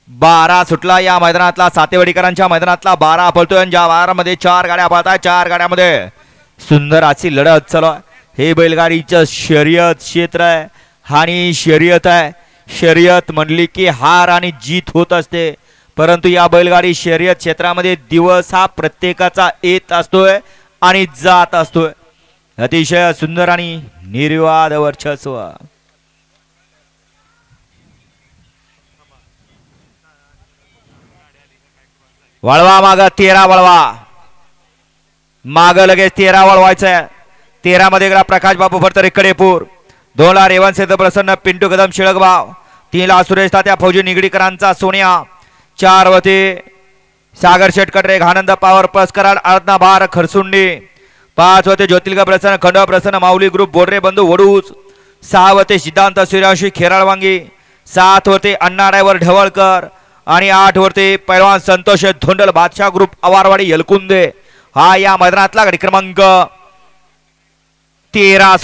12 सुटला या मैदानातला, सातेवाडीकरांच्या मैदानातला 12 पळतोय. ज्या 12 मध्ये 4 गाड्या पळताय. 4 गाड्यामध्ये सुंदर अशी लढत चालू आहे. हे बैलगाडीचं शर्यत क्षेत्र आहे आणि शर्यत आहे. शर्यत म्हणली की हार आणि जीत होत असते, परंतु या बैलगाडी शर्यत क्षेत्रामध्ये दिवस हा प्रत्येकाचा येत असतोय आणि जात असतोय. अतिशय सुंदर आणि निर्विवाद वर्चस्व. वळवा माग 13 वळवा माग लगेच 13 वळवायचं. 13 मध्ये गेला प्रकाश बापू फडतरे कडेपूर. 2 ला रेवंत सेठ प्रसन्न पिंटू कदम शिळकबाव. 3 ला सुरेश तात्या फौजी निगडीकरांचा सोनिया. 4 वरती सागर शेठ कटरे आनंद पावर प्लस कराड आळतना भार खरसुंडी. 5 वरती ज्योतिर्ग प्रसन्न खंडवा प्रसन्न माऊली ग्रुप बोडरे बंधू वडूज. 6 वरती सिद्धांत सूर्यवंशी खेराळवांगी. 7 वरती अण्णा ड्रायव्हर ढवळकर आणि 8 वरती पैलवान संतोष धोंडल बादशाह ग्रुप अवारवाडी यलकुंदे. हा या मैदानातला गाडी क्रमांक 13